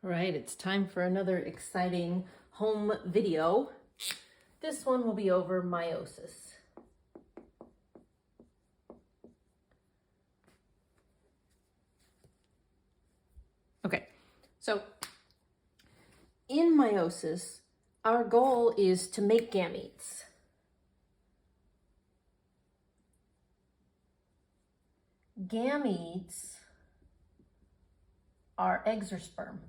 All right, it's time for another exciting home video. This one will be over meiosis. Okay, so in meiosis, our goal is to make gametes. Gametes are eggs or sperm.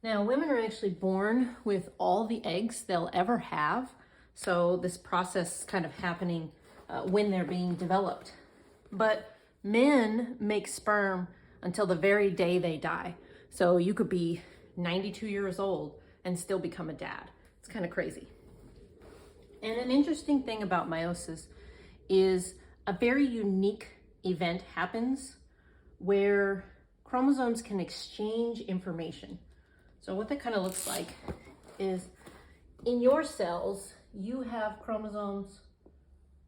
Now, women are actually born with all the eggs they'll ever have. So this process is kind of happening when they're being developed. But men make sperm until the very day they die. So you could be 92 years old and still become a dad. It's kind of crazy. And an interesting thing about meiosis is a very unique event happens where chromosomes can exchange information. So what that kind of looks like is in your cells, you have chromosomes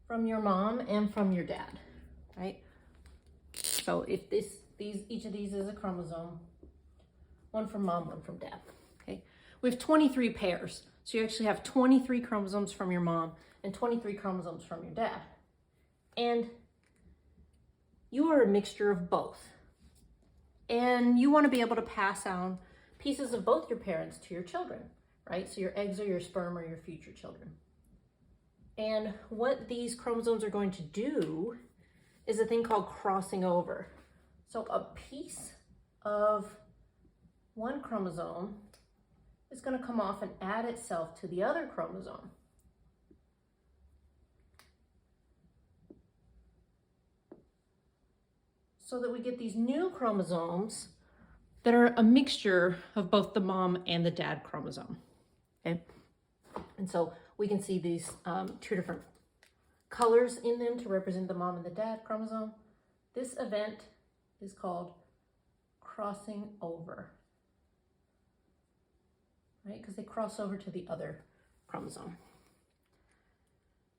from your mom and from your dad, right? So if each of these is a chromosome, one from mom, one from dad, okay? We have 23 pairs. So you actually have 23 chromosomes from your mom and 23 chromosomes from your dad. And you are a mixture of both. And you want to be able to pass on pieces of both your parents to your children, right? So your eggs or your sperm or your future children. And what these chromosomes are going to do is a thing called crossing over. So a piece of one chromosome is going to come off and add itself to the other chromosome. So that we get these new chromosomes that are a mixture of both the mom and the dad chromosome, okay? And so we can see these two different colors in them to represent the mom and the dad chromosome. This event is called crossing over, right? Because they cross over to the other chromosome.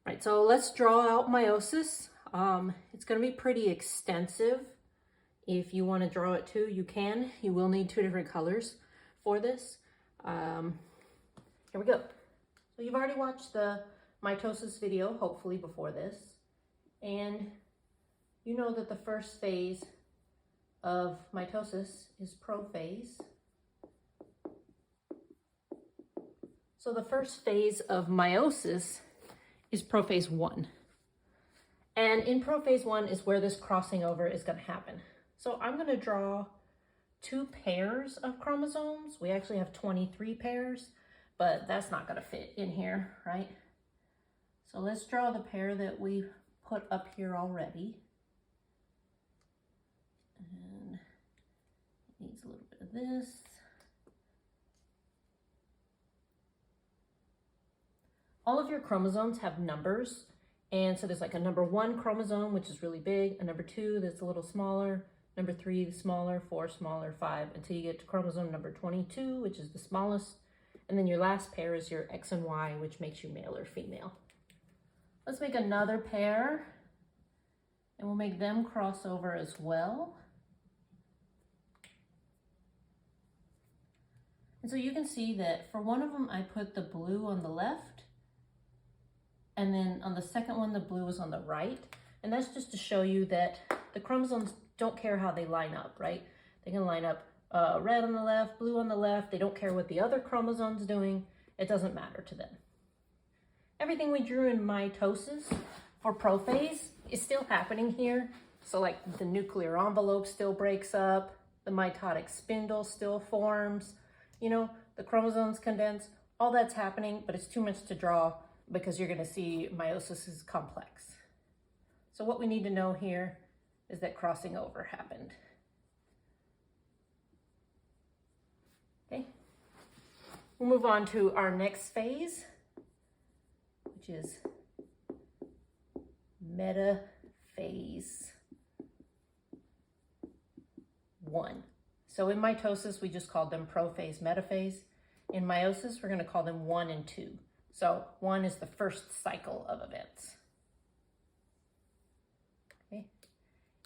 Right, so let's draw out meiosis. It's going to be pretty extensive. If you want to draw it too, you can. You will need two different colors for this. Here we go. So you've already watched the mitosis video, hopefully before this. And you know that the first phase of mitosis is prophase. So the first phase of meiosis is prophase 1. And in prophase 1 is where this crossing over is going to happen. So I'm going to draw 2 pairs of chromosomes. We actually have 23 pairs, but that's not going to fit in here, right? So let's draw the pair that we put up here already. And it needs a little bit of this. All of your chromosomes have numbers. And so there's like a number 1 chromosome, which is really big, a number 2 that's a little smaller, number 3 smaller, 4 smaller, 5, until you get to chromosome number 22, which is the smallest. And then your last pair is your X and Y, which makes you male or female. Let's make another pair, and we'll make them cross over as well. And so you can see that for one of them, I put the blue on the left, and then on the second one, the blue is on the right. And that's just to show you that the chromosomes don't care how they line up, right? They can line up red on the left, blue on the left. They don't care what the other chromosome's doing. It doesn't matter to them. Everything we drew in mitosis for prophase is still happening here. So like the nuclear envelope still breaks up, the mitotic spindle still forms, you know, the chromosomes condense, all that's happening, but it's too much to draw because you're gonna see meiosis is complex. So what we need to know here is that crossing over happened. Okay, we'll move on to our next phase, which is metaphase 1. So in mitosis, we just called them prophase, metaphase. In meiosis, we're gonna call them 1 and 2. So 1 is the first cycle of events. Okay.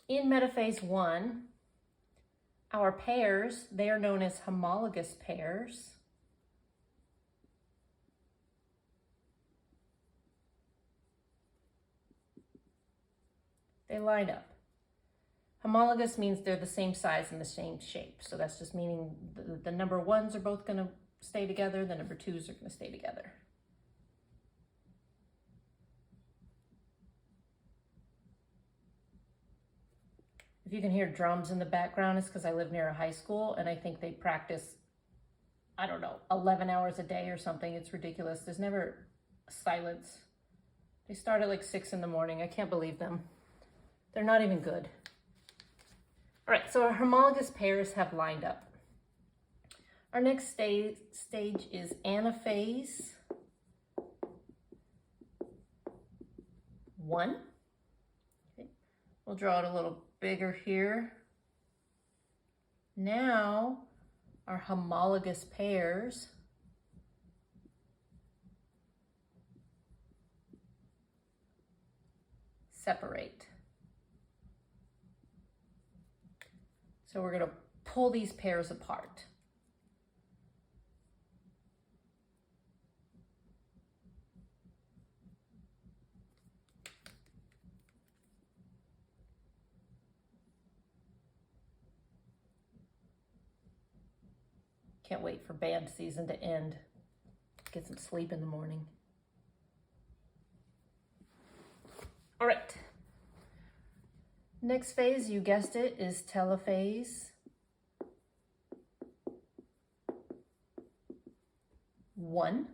In metaphase 1, our pairs, they are known as homologous pairs. They line up. Homologous means they're the same size and the same shape. So that's just meaning the number 1s are both going to stay together, the number 2s are going to stay together. If you can hear drums in the background, it's because I live near a high school and I think they practice, I don't know, 11 hours a day or something. It's ridiculous. There's never silence. They start at like 6 in the morning. I can't believe them. They're not even good. All right, so our homologous pairs have lined up. Our next stage is anaphase 1. Okay. We'll draw it a little bigger here. Now our homologous pairs separate. So we're going to pull these pairs apart. Can't wait for band season to end. Get some sleep in the morning. All right. Next phase, you guessed it, is telophase 1.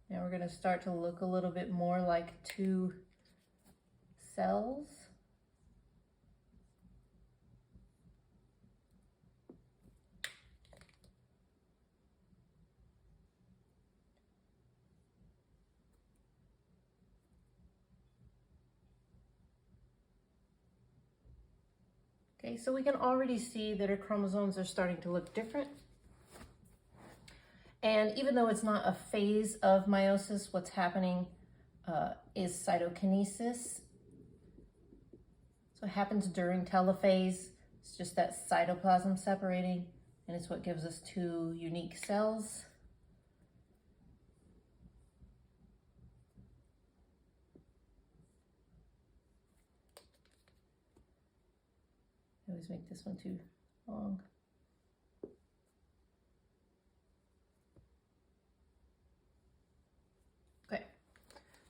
Now we're going to start to look a little bit more like 2 cells. Okay, so we can already see that our chromosomes are starting to look different. And even though it's not a phase of meiosis, what's happening is cytokinesis. So it happens during telophase. It's just that cytoplasm separating, and it's what gives us 2 unique cells. I always make this one too long. Okay,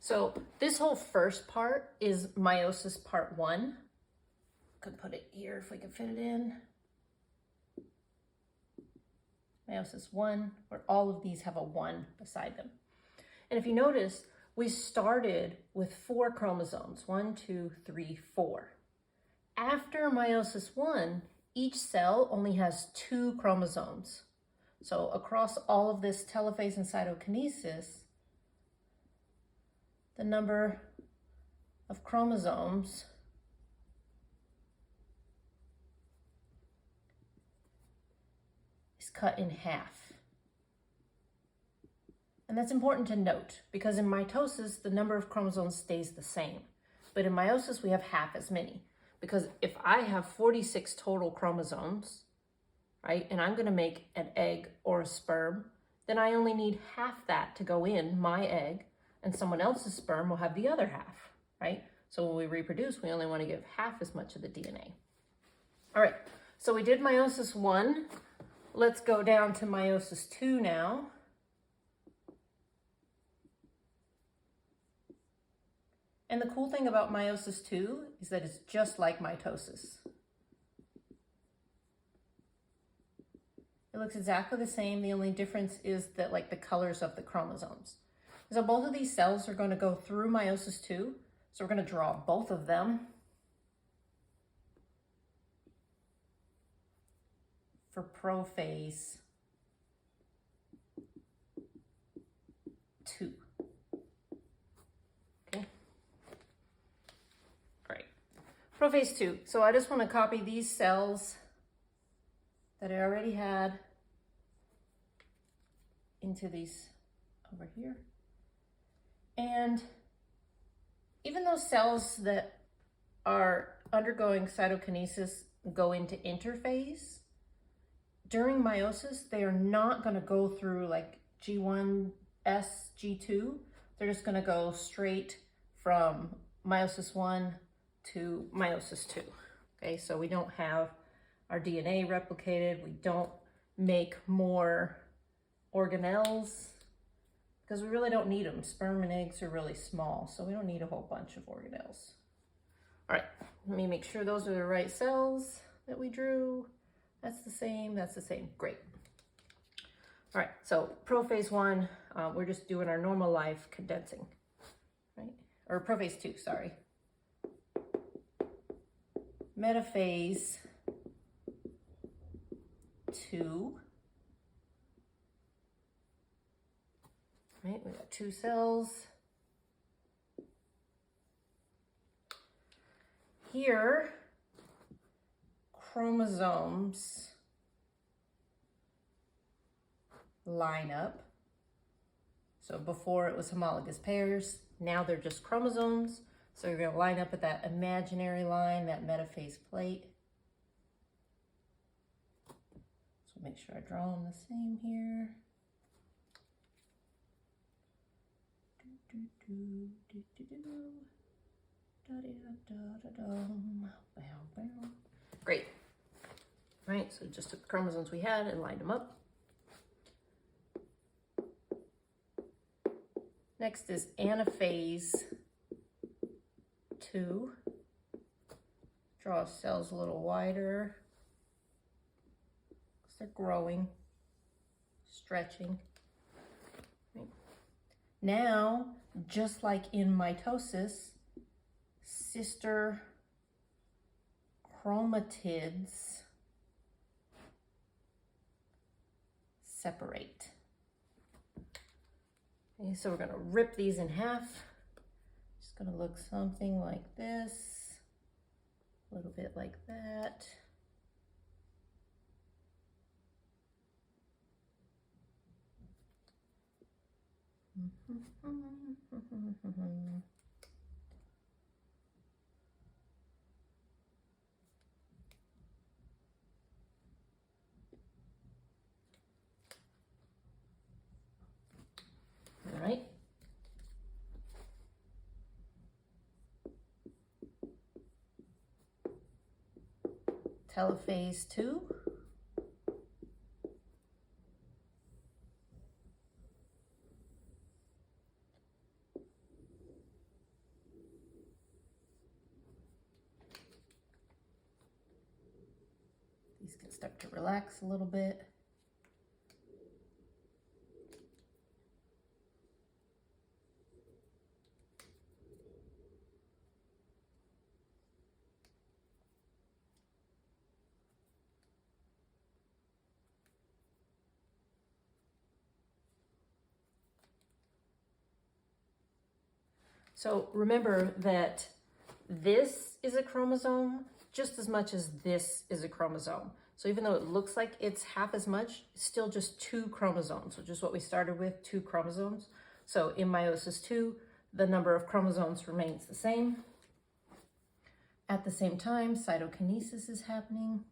so this whole first part is meiosis part 1. Could put it here if we can fit it in. Meiosis 1, where all of these have a 1 beside them. And if you notice, we started with 4 chromosomes, 1, 2, 3, 4. After meiosis 1, each cell only has 2 chromosomes. So across all of this telophase and cytokinesis, the number of chromosomes is cut in half. And that's important to note because in mitosis, the number of chromosomes stays the same. But in meiosis, we have half as many. Because if I have 46 total chromosomes, right, and I'm going to make an egg or a sperm, then I only need half that to go in my egg, and someone else's sperm will have the other half, right? So when we reproduce, we only want to give half as much of the DNA. All right, so we did meiosis 1. Let's go down to meiosis 2 now. And the cool thing about meiosis 2 is that it's just like mitosis. It looks exactly the same. The only difference is that like the colors of the chromosomes. So both of these cells are going to go through meiosis 2. So we're going to draw both of them for prophase 2. Prophase 2. So I just want to copy these cells that I already had into these over here. And even though those cells that are undergoing cytokinesis go into interphase, during meiosis, they are not going to go through like G1, S, G2. They're just going to go straight from meiosis 1 to meiosis 2. Okay, so we don't have our DNA replicated. We don't make more organelles because we really don't need them. Sperm and eggs are really small, so we don't need a whole bunch of organelles. All right, let me make sure those are the right cells that we drew. That's the same, great. All right, so prophase 1, we're just doing our normal life condensing, right? Or prophase 2, sorry. Metaphase 2. Right, we got 2 cells. Here, chromosomes line up. So before it was homologous pairs, now they're just chromosomes. So you're going to line up at that imaginary line, that metaphase plate. So make sure I draw them the same here. Great. Right, so just took the chromosomes we had and lined them up. Next is anaphase 2. Draw cells a little wider because they're growing, stretching. Right. Now, just like in mitosis, sister chromatids separate. Okay, so we're going to rip these in half. It's going to look something like this, a little bit like that. All right. Telophase 2. These can start to relax a little bit. So remember that this is a chromosome just as much as this is a chromosome. So even though it looks like it's half as much, it's still just 2 chromosomes, which is what we started with, 2 chromosomes. So in meiosis 2, the number of chromosomes remains the same. At the same time, cytokinesis is happening.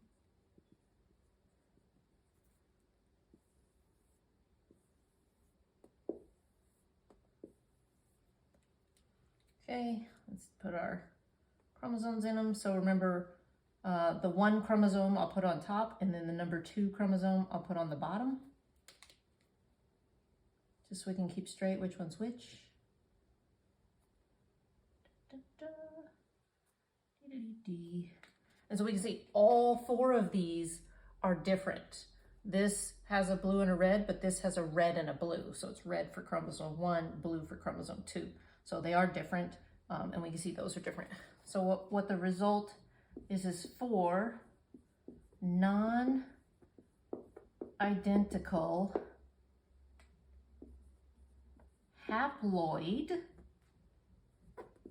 Okay, let's put our chromosomes in them. So remember, the 1 chromosome I'll put on top, and then the number 2 chromosome I'll put on the bottom. Just so we can keep straight which one's which. And so we can see all 4 of these are different. This has a blue and a red, but this has a red and a blue. So it's red for chromosome 1, blue for chromosome 2. So they are different, and we can see those are different. So what the result is 4 non-identical haploid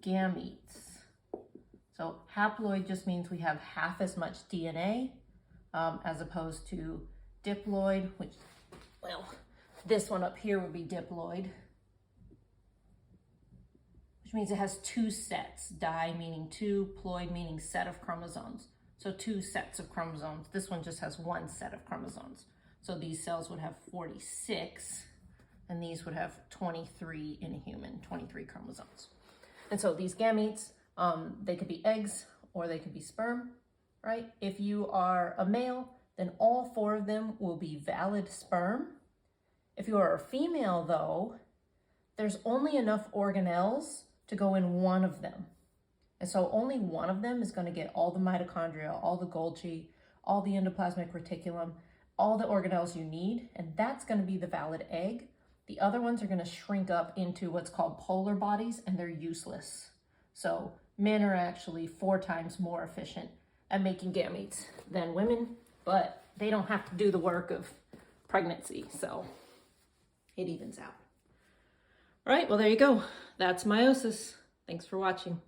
gametes. So haploid just means we have half as much DNA as opposed to diploid, which, well, this one up here would be diploid, which which means it has two sets. Di meaning two, ploid meaning set of chromosomes. So two sets of chromosomes. This one just has one set of chromosomes. So these cells would have 46, and these would have 23 in a human, 23 chromosomes. And so these gametes, they could be eggs or they could be sperm, right? If you are a male, then all 4 of them will be valid sperm. If you are a female, though, there's only enough organelles to go in one of them. And so only one of them is going to get all the mitochondria, all the Golgi, all the endoplasmic reticulum, all the organelles you need, and that's going to be the valid egg. The other ones are going to shrink up into what's called polar bodies, and they're useless. So men are actually 4 times more efficient at making gametes than women, but they don't have to do the work of pregnancy, so it evens out. All right, well, there you go. That's meiosis. Thanks for watching.